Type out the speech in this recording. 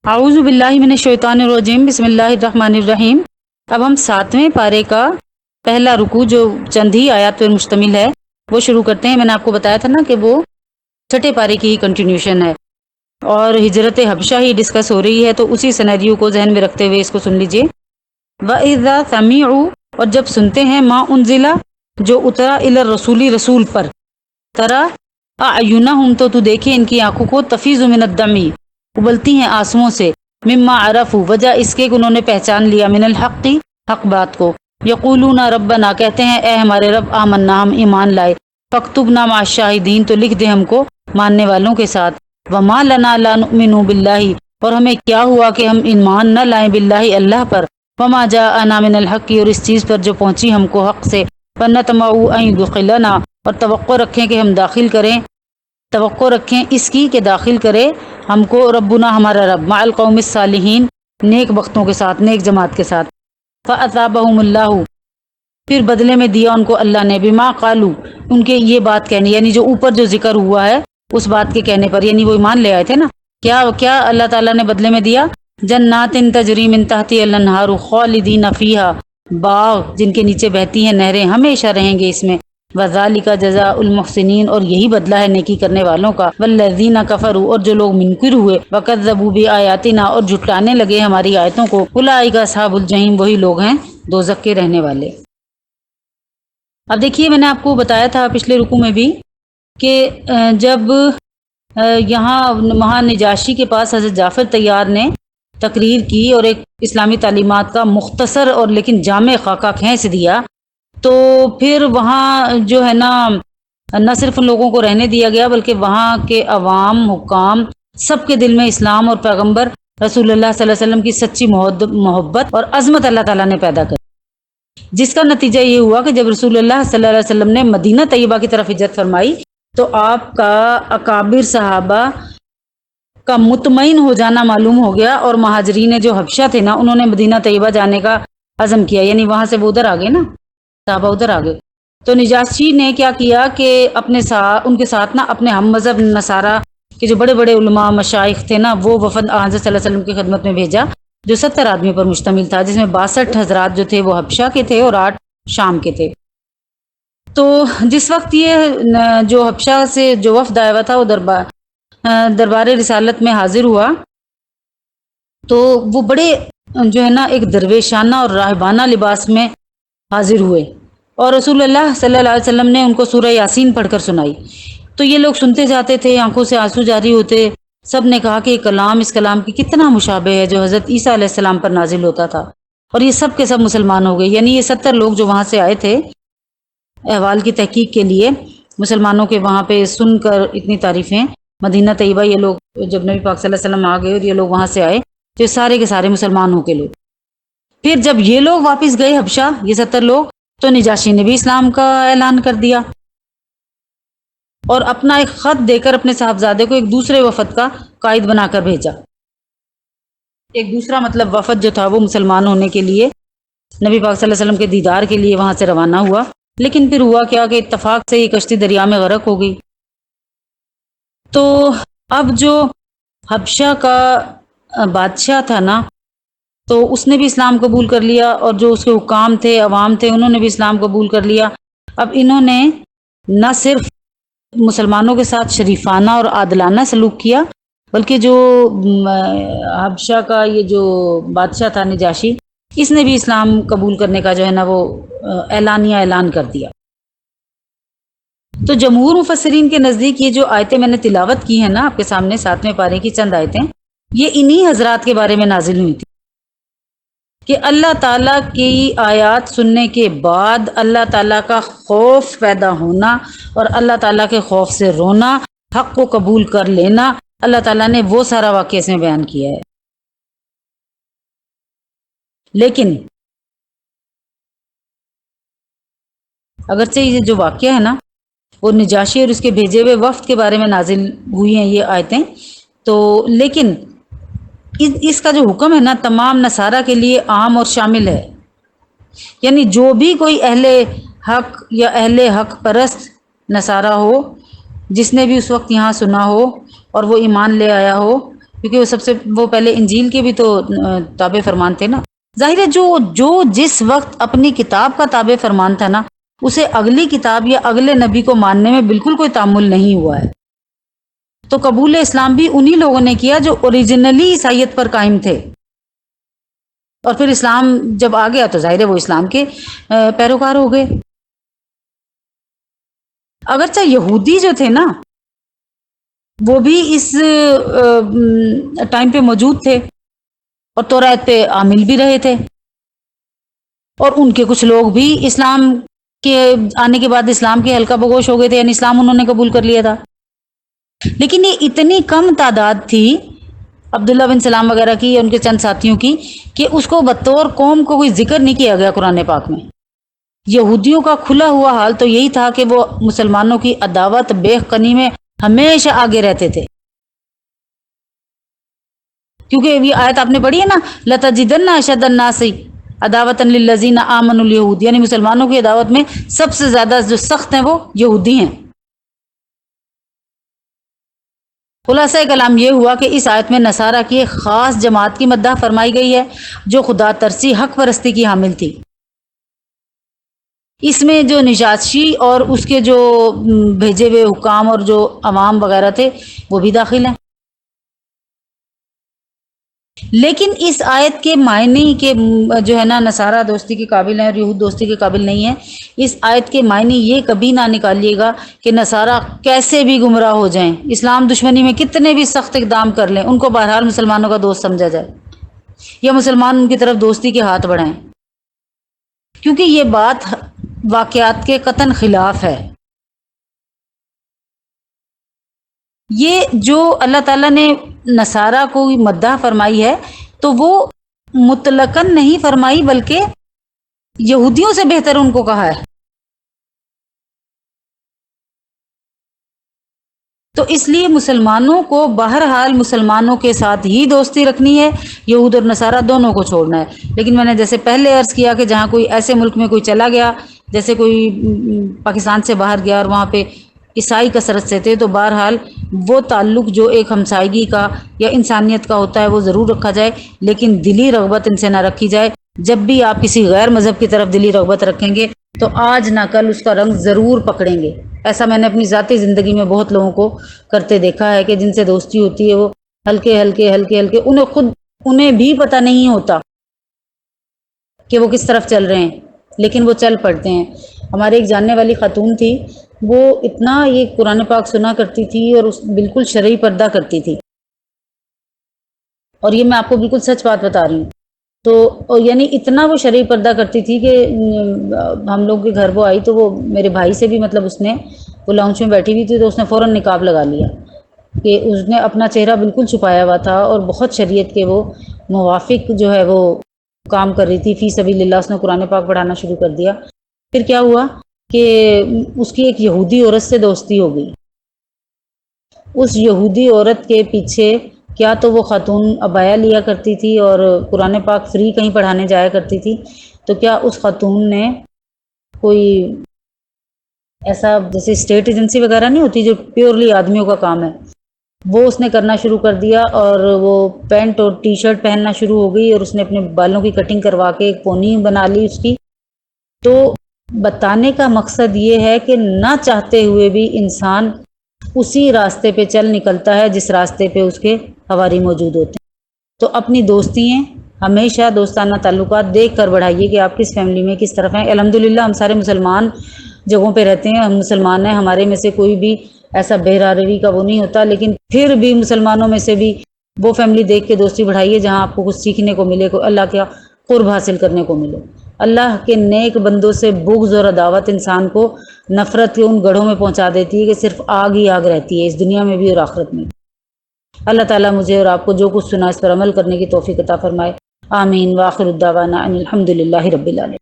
اعوذ باللہ من الشیطان الرجیم، بسم اللہ الرحمن الرحیم۔ اب ہم 7ویں پارے کا پہلا رکوع جو چند ہی آیات پر مشتمل ہے وہ شروع کرتے ہیں۔ میں نے آپ کو بتایا تھا نا کہ وہ 6 پارے کی ہی کنٹینیوشن ہے اور ہجرت حبشہ ہی ڈسکس ہو رہی ہے، تو اسی سینیریو کو ذہن میں رکھتے ہوئے اس کو سن لیجئے۔ وَإِذَا سَمِعُوا، اور جب سنتے ہیں، ما انزلہ، جو اترا، الی الرسول، رسول پر، ترا اعینہم، تو دیکھے ان کی آنکھوں کو، تفیض من الدم، ابلتی ہیں آنسوؤں سے، مما عرفوا، وجہ اس کے کہ انہوں نے پہچان لیا، من الحق، حق بات کو، یقولون ربنا، کہتے ہیں اے ہمارے رب، آمنا، ہم ایمان لائے، فاکتبنا مع الشاہدین، تو لکھ دے ہم کو ماننے والوں کے ساتھ، وما لنا لا نؤمن باللہ، اور ہمیں کیا ہوا کہ ہم ایمان نہ لائیں باللہ، اللہ پر، وما جاءنا من الحق، اور اس چیز پر جو پہنچی ہم کو حق سے، فنطمع ان يدخلنا، اور توقع رکھیں کہ ہم داخل کریں، توقع رکھیں اس کی کہ داخل کرے ہم کو ربنا، ہمارا رب، مع القوم الصالحین، نیک بختوں کے ساتھ، نیک جماعت کے ساتھ، فاثابہم اللہ، پھر بدلے میں دیا ان کو اللہ نے، بما قالوا، ان کے یہ بات کہنے، یعنی جو اوپر جو ذکر ہوا ہے اس بات کے کہنے پر، یعنی وہ ایمان لے آئے تھے نا، کیا اللہ تعالیٰ نے بدلے میں دیا، جنات تجری من تحتها الانہار خالدین فیہا، باغ جن کے نیچے بہتی ہیں نہریں، ہمیشہ رہیں گے اس میں، وذالک جزاء المحسنین، اور یہی بدلہ ہے نیکی کرنے والوں کا، والذین کفروا، اور جو لوگ منکر ہوئے، وکذبوا بآیاتنا، اور جھٹلانے لگے ہماری آیتوں کو، اولئک اصحاب الجحیم، وہی لوگ ہیں دوزخ کے رہنے والے۔ اب دیکھیے، میں نے آپ کو بتایا تھا پچھلے رکوع میں بھی کہ جب وہاں نجاشی کے پاس حضرت جعفر طیار نے تقریر کی اور ایک اسلامی تعلیمات کا مختصر اور لیکن جامع خاکہ کھینچ دیا، تو پھر وہاں جو ہے نا، نہ صرف ان لوگوں کو رہنے دیا گیا بلکہ وہاں کے عوام، حکام، سب کے دل میں اسلام اور پیغمبر رسول اللہ صلی اللہ علیہ وسلم کی سچی محبت اور عظمت اللہ تعالیٰ نے پیدا کر، جس کا نتیجہ یہ ہوا کہ جب رسول اللہ صلی اللہ علیہ وسلم نے مدینہ طیبہ کی طرف ہجرت فرمائی تو آپ کا اکابر صحابہ کا مطمئن ہو جانا معلوم ہو گیا، اور مہاجرین جو حبشہ تھے نا، انہوں نے مدینہ طیبہ جانے کا عزم کیا، یعنی وہاں سے وہ ادھر آ گئے نا، صحابہ ادھر آ گئے۔ تو نجاشی نے کیا کیا کہ ان کے ساتھ نا اپنے ہم مذہب نصارہ کے جو بڑے بڑے علماء مشائخ تھے نا، وہ وفد حضرت صلی اللہ علیہ وسلم کی خدمت میں بھیجا، جو 70 آدمیوں پر مشتمل تھا، جس میں 62 حضرات جو تھے وہ حبشہ کے تھے اور 8 شام کے تھے۔ تو جس وقت یہ جو حبشہ سے جو وفد آیا ہوا تھا وہ دربار رسالت میں حاضر ہوا، تو وہ بڑے جو ہے نا ایک درویشانہ اور راہبانہ لباس میں حاضر ہوئے، اور رسول اللہ صلی اللہ علیہ وسلم نے ان کو سورہ یاسین پڑھ کر سنائی۔ تو یہ لوگ سنتے جاتے تھے، آنکھوں سے آنسو جاری ہوتے، سب نے کہا کہ یہ کلام اس کلام کی کتنا مشابہ ہے جو حضرت عیسیٰ علیہ السلام پر نازل ہوتا تھا، اور یہ سب کے سب مسلمان ہو گئے۔ یعنی یہ 70 لوگ جو وہاں سے آئے تھے احوال کی تحقیق کے لیے، مسلمانوں کے وہاں پہ سن کر اتنی تعریفیں، مدینہ طیبہ یہ لوگ جب نبی پاک صلی اللہ علیہ وسلم آ گئے اور یہ لوگ وہاں سے آئے تو یہ سارے کے سارے مسلمان ہو کے لوگ، پھر جب یہ لوگ واپس گئے حبشہ، یہ 70 لوگ، تو نجاشی نے بھی اسلام کا اعلان کر دیا اور اپنا ایک خط دے کر اپنے صاحبزادے کو ایک دوسرے وفد کا قائد بنا کر بھیجا۔ ایک دوسرا مطلب وفد جو تھا وہ مسلمان ہونے کے لیے نبی پاک صلی اللہ علیہ وسلم کے دیدار کے لیے وہاں سے روانہ ہوا، لیکن پھر ہوا کیا کہ اتفاق سے یہ کشتی دریا میں غرق ہو گئی۔ تو اب جو حبشہ کا بادشاہ تھا نا، تو اس نے بھی اسلام قبول کر لیا، اور جو اس کے حکام تھے، عوام تھے، انہوں نے بھی اسلام قبول کر لیا۔ اب انہوں نے نہ صرف مسلمانوں کے ساتھ شریفانہ اور عادلانہ سلوک کیا، بلکہ جو حبشہ کا یہ جو بادشاہ تھا نجاشی، اس نے بھی اسلام قبول کرنے کا جو ہے نا وہ اعلانیہ اعلان کر دیا۔ تو جمہور مفسرین کے نزدیک یہ جو آیتیں میں نے تلاوت کی ہیں نا آپ کے سامنے، 7ویں پارے کی چند آیتیں، یہ انہی حضرات کے بارے میں نازل ہوئی تھی کہ اللہ تعالیٰ کی آیات سننے کے بعد اللہ تعالیٰ کا خوف پیدا ہونا اور اللہ تعالیٰ کے خوف سے رونا، حق کو قبول کر لینا، اللہ تعالیٰ نے وہ سارا واقعہ اس میں بیان کیا ہے۔ لیکن اگرچہ یہ جو واقعہ ہے نا وہ نجاشی اور اس کے بھیجے ہوئے وفد کے بارے میں نازل ہوئی ہیں یہ آیتیں، تو لیکن اس کا جو حکم ہے نا تمام نصارہ کے لیے عام اور شامل ہے، یعنی جو بھی کوئی اہل حق یا اہل حق پرست نصارہ ہو، جس نے بھی اس وقت یہاں سنا ہو اور وہ ایمان لے آیا ہو، کیونکہ وہ وہ پہلے انجیل کے بھی تو تابع فرمان تھے نا. ظاہر ہے جو جس وقت اپنی کتاب کا تابع فرمان تھا نا، اسے اگلی کتاب یا اگلے نبی کو ماننے میں بالکل کوئی تعامل نہیں ہوا ہے. تو قبول اسلام بھی انہی لوگوں نے کیا جو اوریجنلی عیسائیت پر قائم تھے، اور پھر اسلام جب آ گیا تو ظاہر ہے وہ اسلام کے پیروکار ہو گئے. اگرچہ یہودی جو تھے نا وہ بھی اس ٹائم پہ موجود تھے اور تورات پہ عامل بھی رہے تھے، اور ان کے کچھ لوگ بھی اسلام کے آنے کے بعد اسلام کے حلقہ بگوش ہو گئے تھے، یعنی اسلام انہوں نے قبول کر لیا تھا. لیکن یہ اتنی کم تعداد تھی عبداللہ بن سلام وغیرہ کی یا ان کے چند ساتھیوں کی کہ اس کو بطور قوم کو کوئی ذکر نہیں کیا گیا قرآن پاک میں. یہودیوں کا کھلا ہوا حال تو یہی تھا کہ وہ مسلمانوں کی عداوت بے قنی میں ہمیشہ آگے رہتے تھے. کیونکہ یہ آیت آپ نے پڑھی ہے نا، لَتَجِدَنَّ أَشَدَّ النَّاسِ عَدَاوَةً لِلَّذِينَ آمَنُوا الْيَهُودُ، یعنی مسلمانوں کی عداوت میں سب سے زیادہ جو سخت ہیں وہ یہودی ہیں. خلاصہ کلام یہ ہوا کہ اس آیت میں نصارہ کی ایک خاص جماعت کی مدح فرمائی گئی ہے جو خدا ترسی حق پرستی کی حامل تھی. اس میں جو نجاشی اور اس کے جو بھیجے ہوئے حکام اور جو عوام وغیرہ تھے وہ بھی داخل ہیں. لیکن اس آیت کے معنی کے جو ہے نا نصارہ دوستی کے قابل ہیں اور یہود دوستی کے قابل نہیں ہیں. اس آیت کے معنی یہ کبھی نہ نکالیے گا کہ نصارہ کیسے بھی گمراہ ہو جائیں، اسلام دشمنی میں کتنے بھی سخت اقدام کر لیں، ان کو بہرحال مسلمانوں کا دوست سمجھا جائے یا مسلمان ان کی طرف دوستی کے ہاتھ بڑھائیں، کیونکہ یہ بات واقعات کے قطعاً خلاف ہے. یہ جو اللہ تعالیٰ نے نصارہ کو مدح فرمائی ہے تو وہ مطلقاً نہیں فرمائی بلکہ یہودیوں سے بہتر ان کو کہا ہے. تو اس لیے مسلمانوں کو بہرحال مسلمانوں کے ساتھ ہی دوستی رکھنی ہے، یہود اور نصارہ دونوں کو چھوڑنا ہے. لیکن میں نے جیسے پہلے عرض کیا کہ جہاں کوئی ایسے ملک میں کوئی چلا گیا، جیسے کوئی پاکستان سے باہر گیا اور وہاں پہ عیسائی کثرت سے تھے، تو بہرحال وہ تعلق جو ایک ہمسائیگی کا یا انسانیت کا ہوتا ہے وہ ضرور رکھا جائے، لیکن دلی رغبت ان سے نہ رکھی جائے. جب بھی آپ کسی غیر مذہب کی طرف دلی رغبت رکھیں گے تو آج نہ کل اس کا رنگ ضرور پکڑیں گے. ایسا میں نے اپنی ذاتی زندگی میں بہت لوگوں کو کرتے دیکھا ہے کہ جن سے دوستی ہوتی ہے وہ ہلکے ہلکے انہیں بھی پتہ نہیں ہوتا کہ وہ کس طرف چل رہے ہیں، لیکن وہ چل پڑتے ہیں. ہمارے ایک جاننے والی خاتون تھی، وہ اتنا یہ قرآن پاک سنا کرتی تھی اور بالکل شرعی پردہ کرتی تھی، اور یہ میں آپ کو بالکل سچ بات بتا رہی ہوں. تو یعنی اتنا وہ شرعی پردہ کرتی تھی کہ ہم لوگ کے گھر وہ آئی تو وہ میرے بھائی سے بھی مطلب اس نے وہ لاؤنج میں بیٹھی ہوئی تھی تو اس نے فوراً نقاب لگا لیا کہ اس نے اپنا چہرہ بالکل چھپایا ہوا تھا اور بہت شریعت کے وہ موافق جو ہے وہ کام کر رہی تھی فی سبیل اللہ. اس نے قرآن پاک پڑھانا شروع کر دیا. پھر کیا ہوا کہ اس کی ایک یہودی عورت سے دوستی ہو گئی. اس یہودی عورت کے پیچھے کیا تو وہ خاتون عبایا لیا کرتی تھی اور قرآن پاک فری کہیں پڑھانے جایا کرتی تھی، تو کیا اس خاتون نے کوئی ایسا جیسے اسٹیٹ ایجنسی وغیرہ نہیں ہوتی جو پیورلی آدمیوں کا کام ہے، وہ اس نے کرنا شروع کر دیا اور وہ پینٹ اور ٹی شرٹ پہننا شروع ہو گئی اور اس نے اپنے بالوں کی کٹنگ کروا کے ایک پونی بنا لی اس کی. تو بتانے کا مقصد یہ ہے کہ نہ چاہتے ہوئے بھی انسان اسی راستے پہ چل نکلتا ہے جس راستے پہ اس کے حواری موجود ہوتے ہیں. تو اپنی دوستیاں ہمیشہ دوستانہ تعلقات دیکھ کر بڑھائیے کہ آپ کس فیملی میں کس طرف ہیں. الحمدللہ ہم سارے مسلمان جگہوں پہ رہتے ہیں، ہم مسلمان ہیں، ہمارے میں سے کوئی بھی ایسا بہراروی کا وہ نہیں ہوتا، لیکن پھر بھی مسلمانوں میں سے بھی وہ فیملی دیکھ کے دوستی بڑھائیے جہاں آپ کو کچھ سیکھنے کو ملے، کو اللہ کا قرب حاصل کرنے کو ملے. اللہ کے نیک بندوں سے بغض اور عداوت انسان کو نفرت کے ان گڑھوں میں پہنچا دیتی ہے کہ صرف آگ ہی آگ رہتی ہے اس دنیا میں بھی اور آخرت میں. اللہ تعالیٰ مجھے اور آپ کو جو کچھ سنا اس پر عمل کرنے کی توفیق عطا فرمائے. آمین. وآخر الدعوانا ان الحمد للہ رب العالمین.